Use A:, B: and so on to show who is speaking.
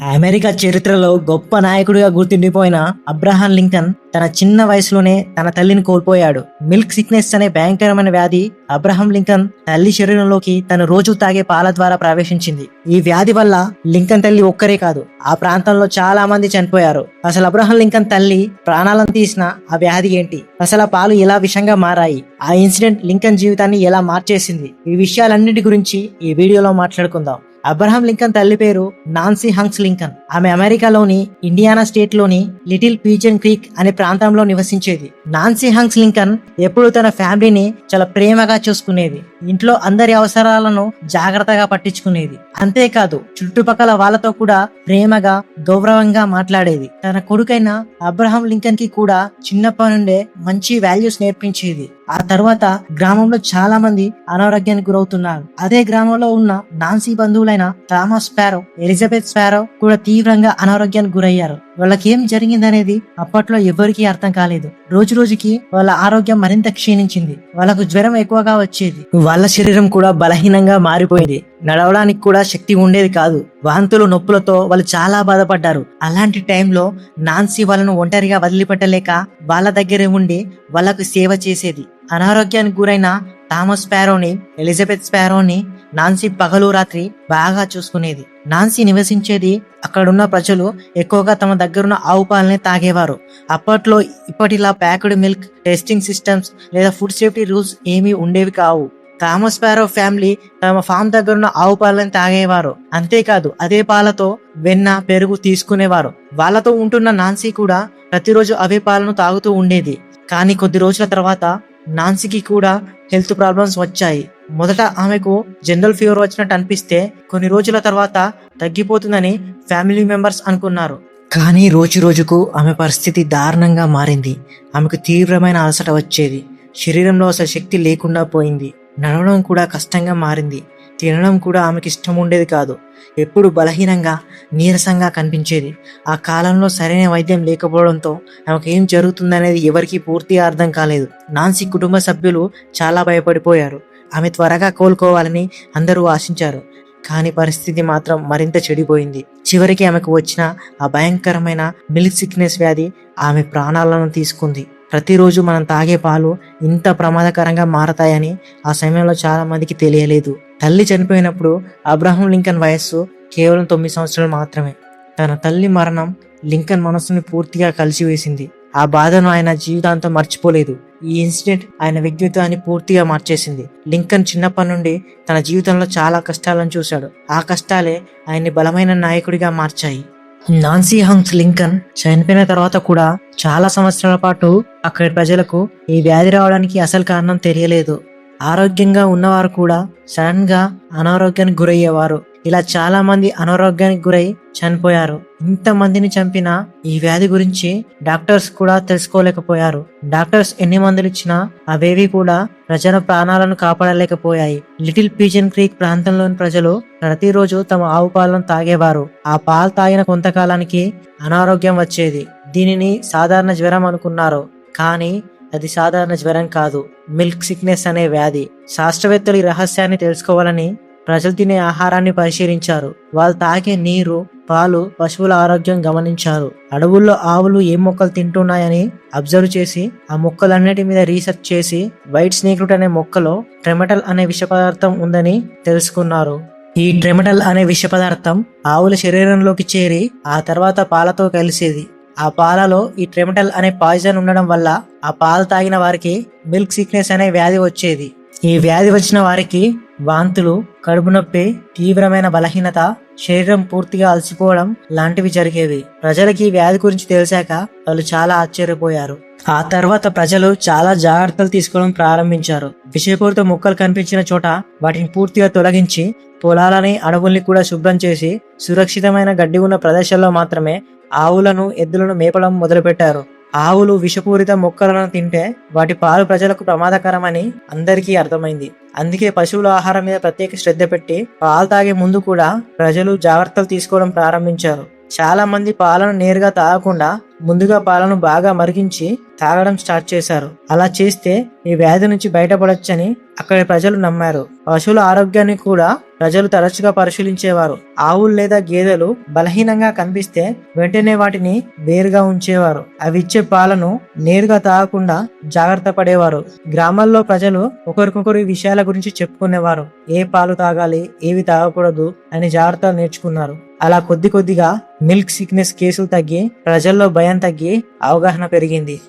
A: America చరిత్రలో గొప్ప నాయకుడిగా గుర్తుండిపోయిన అబ్రహాం లింకన్ తన చిన్న వయసులోనే తన తల్లిని కోల్పోయాడు. మిల్క్ సిక్నెస్ అనే భయంకరమైన వ్యాధి అబ్రహాం లింకన్ తల్లి శరీరంలోకి తను రోజు తాగే పాల ద్వారా ప్రవేశించింది. ఈ వ్యాధి వల్ల లింకన్ తల్లి ఒక్కరే కాదు, ఆ ప్రాంతంలో చాలా మంది చనిపోయారు. అసలు అబ్రహాం లింకన్ తల్లి ప్రాణాలను తీసిన ఆ వ్యాధి ఏంటి, అసలు ఆ పాలు ఎలా విషంగా మారాయి, ఆ ఇన్సిడెంట్ లింకన్ జీవితాన్ని ఎలా మార్చేసింది, ఈ విషయాలన్నిటి గురించి ఈ వీడియోలో మాట్లాడుకుందాం. అబ్రహాం లింకన్ తల్లి పేరు నాన్సీ హంక్స్ లింకన్. ఆమె అమెరికాలోని ఇండియానా స్టేట్ లోని లిటిల్ పీజన్ క్రీక్ అనే ప్రాంతంలో నివసించేది. నాన్సీ హంక్స్ లింకన్ ఎప్పుడు తన ఫ్యామిలీని చాలా ప్రేమగా చూసుకునేది. ఇంట్లో అందరి అవసరాలను జాగ్రత్తగా పట్టించుకునేది. అంతేకాదు చుట్టుపక్కల వాళ్ళతో కూడా ప్రేమగా గౌరవంగా మాట్లాడేది. తన కొడుకైన అబ్రహాం లింకన్ కి కూడా చిన్నప్పటి నుండే మంచి వాల్యూస్ నేర్పించేది. ఆ తర్వాత గ్రామంలో చాలా మంది అనారోగ్యానికి గురవుతున్నారు. అదే గ్రామంలో ఉన్న నాన్సీ బంధువులైన థామస్ స్పారో, ఎలిజబెత్ స్పారో కూడా తీవ్రంగా అనారోగ్యానికి గురయ్యారు. వాళ్ళకి ఏం జరిగిందనేది అప్పట్లో ఎవరికీ అర్థం కాలేదు. రోజు రోజుకి వాళ్ళ ఆరోగ్యం మరింత క్షీణించింది. వాళ్ళకు జ్వరం ఎక్కువగా వచ్చేది. వాళ్ళ శరీరం కూడా బలహీనంగా మారిపోయింది. నడవడానికి కూడా శక్తి ఉండేది కాదు. వాంతులు నొప్పులతో వాళ్ళు చాలా బాధపడ్డారు. అలాంటి టైంలో నాన్సీ వాళ్ళను ఒంటరిగా వదిలిపెట్టలేక వాళ్ళ దగ్గరే ఉండి వాళ్ళకు సేవ చేసేది. అనారోగ్యానికి గురైన థామస్ స్పారోని, ఎలిజబెత్ స్పారోని నాన్సీ పగలు రాత్రి బాగా చూసుకునేది. నాన్సీ నివసించేది అక్కడున్న ప్రజలు ఎక్కువగా తమ దగ్గరున్న ఆవు పాలనే తాగేవారు. అప్పట్లో ఇప్పటిలా ప్యాక్డ్ మిల్క్ టెస్టింగ్ సిస్టమ్స్ లేదా ఫుడ్ సేఫ్టీ రూల్స్ ఏమీ ఉండేవి కావు. థామస్ స్పారో ఫ్యామిలీ తమ ఫామ్ దగ్గరున్న ఆవు పాలను తాగేవారు. అంతేకాదు అదే పాలతో వెన్న, పెరుగు తీసుకునేవారు. వాళ్ళతో ఉంటున్న నాన్సీ కూడా ప్రతిరోజు అవే పాలను తాగుతూ ఉండేది. కానీ కొద్ది రోజుల తర్వాత నాన్సీకి కూడా హెల్త్ ప్రాబ్లమ్స్ వచ్చాయి. మొదట ఆమెకు జనరల్ ఫీవర్ వచ్చినట్టు అనిపిస్తే కొన్ని రోజుల తర్వాత తగ్గిపోతుందని ఫ్యామిలీ మెంబర్స్ అనుకున్నారు. కానీ రోజు రోజుకు ఆమె పరిస్థితి దారుణంగా మారింది. ఆమెకు తీవ్రమైన అలసట వచ్చేది. శరీరంలో అసలు శక్తి లేకుండా పోయింది. నడవడం కూడా కష్టంగా మారింది. తినడం కూడా ఆమెకి ఇష్టం ఉండేది కాదు. ఎప్పుడు బలహీనంగా, నీరసంగా కనిపించేది. ఆ కాలంలో సరైన వైద్యం లేకపోవడంతో ఆమెకు ఏం జరుగుతుందనేది ఎవరికీ పూర్తిగా అర్థం కాలేదు. నాన్సీ కుటుంబ సభ్యులు చాలా భయపడిపోయారు. ఆమె త్వరగా కోలుకోవాలని అందరూ ఆశించారు. కానీ పరిస్థితి మాత్రం మరింత చెడిపోయింది. చివరికి ఆమెకు వచ్చిన ఆ భయంకరమైన మిల్క్ సిక్నెస్ వ్యాధి ఆమె ప్రాణాలను తీసుకుంది. ప్రతిరోజు మనం తాగే పాలు ఇంత ప్రమాదకరంగా మారతాయని ఆ సమయంలో చాలా మందికి తెలియలేదు. తల్లి చనిపోయినప్పుడు అబ్రహాం లింకన్ వయస్సు కేవలం 9 సంవత్సరాలు మాత్రమే. తన తల్లి మరణం లింకన్ మనసుని పూర్తిగా కలిసివేసింది. ఆ బాధను ఆయన జీవితాంతం మర్చిపోలేదు. ఈ ఇన్సిడెంట్ ఆయన వ్యక్తిత్వాన్ని పూర్తిగా మార్చేసింది. లింకన్ చిన్నప్పటి నుండి తన జీవితంలో చాలా కష్టాలను చూశాడు. ఆ కష్టాలే ఆయన్ని బలమైన నాయకుడిగా మార్చాయి. నాన్సీ హంక్స్ లింకన్ చనిపోయిన తర్వాత కూడా చాలా సంవత్సరాల పాటు అక్కడి ప్రజలకు ఈ వ్యాధి రావడానికి అసలు కారణం తెలియలేదు. ఆరోగ్యంగా ఉన్నవారు కూడా సడన్ గా అనారోగ్యానికి గురయ్యేవారు. ఇలా చాలా మంది అనారోగ్యానికి గురై చనిపోయారు. ఇంతమందిని చంపిన ఈ వ్యాధి గురించి డాక్టర్స్ కూడా తెలుసుకోలేకపోయారు. డాక్టర్స్ ఎన్ని మందులు ఇచ్చినా అవేవి కూడా ప్రజల ప్రాణాలను కాపాడలేకపోయాయి. లిటిల్ పీజన్ క్రీక్ ప్రాంతంలోని ప్రజలు ప్రతిరోజు తమ ఆవు పాలను తాగేవారు. ఆ పాలు తాగిన కొంతకాలానికి అనారోగ్యం వచ్చేది. దీనిని సాధారణ జ్వరం అనుకున్నారు. కానీ అది సాధారణ జ్వరం కాదు, మిల్క్ సిక్నెస్ అనే వ్యాధి. శాస్త్రవేత్తలు ఈ రహస్యాన్ని తెలుసుకోవాలని ప్రజలు తినే ఆహారాన్ని పరిశీలించారు. వాళ్ళు తాగే నీరు, పాలు, పశువుల ఆరోగ్యం గమనించారు. అడవుల్లో ఆవులు ఏ మొక్కలు తింటున్నాయని అబ్జర్వ్ చేసి ఆ మొక్కలన్నిటి మీద రీసెర్చ్ చేసి వైట్ స్నేక్ రూట్ అనే మొక్కలో ట్రెమటల్ అనే విష పదార్థం ఉందని తెలుసుకున్నారు. ఈ ట్రెమటల్ అనే విష పదార్థం ఆవుల శరీరంలోకి చేరి ఆ తర్వాత పాలతో కలిసేది. ఆ పాలలో ఈ ట్రెమటల్ అనే పాయిజన్ ఉండడం వల్ల ఆ పాలు తాగిన వారికి మిల్క్ సిక్నెస్ అనే వ్యాధి వచ్చేది. ఈ వ్యాధి వచ్చిన వారికి వాంతులు, కడుపు నొప్పి, తీవ్రమైన బలహీనత, శరీరం పూర్తిగా అలసిపోవడం లాంటివి జరిగేవి. ప్రజలకి ఈ వ్యాధి గురించి తెలిసాక వాళ్ళు చాలా ఆశ్చర్యపోయారు. ఆ తర్వాత ప్రజలు చాలా జాగ్రత్తలు తీసుకోవడం ప్రారంభించారు. విషపూరిత మొక్కలు కనిపించిన చోట వాటిని పూర్తిగా తొలగించి పొలాలని, అడవుల్ని కూడా శుభ్రం చేసి సురక్షితమైన గడ్డి ఉన్న ప్రదేశాల్లో మాత్రమే ఆవులను, ఎద్దులను మేపడం మొదలుపెట్టారు. ఆవులు విషపూరిత మొక్కలను తింటే వాటి పాలు ప్రజలకు ప్రమాదకరమని అందరికీ అర్థమైంది. అందుకే పశువుల ఆహారం మీద ప్రత్యేక శ్రద్ధ పెట్టి పాలు తాగే ముందు కూడా ప్రజలు జాగ్రత్తలు తీసుకోవడం ప్రారంభించారు. చాలా మంది పాలను నేరుగా తాగకుండా ముందుగా పాలను బాగా మరిగించి తాగడం స్టార్ట్ చేశారు. అలా చేస్తే ఈ వ్యాధి నుంచి బయటపడొచ్చని అక్కడి ప్రజలు నమ్మారు. పశువుల ఆరోగ్యాన్ని కూడా ప్రజలు తరచుగా పరిశీలించేవారు. ఆవులు లేదా గేదెలు బలహీనంగా కనిపిస్తే వెంటనే వాటిని వేరుగా ఉంచేవారు. అవి ఇచ్చే పాలను నేరుగా తాగకుండా జాగ్రత్త పడేవారు. గ్రామాల్లో ప్రజలు ఒకరికొకరు ఈ విషయాల గురించి చెప్పుకునేవారు. ఏ పాలు తాగాలి, ఏవి తాగకూడదు అని జాగ్రత్తలు నేర్చుకున్నారు. అలా కొద్ది కొద్దిగా మిల్క్ సిక్నెస్ కేసులు తగ్గి ప్రజల్లో భయం తగ్గి అవగాహన పెరిగింది.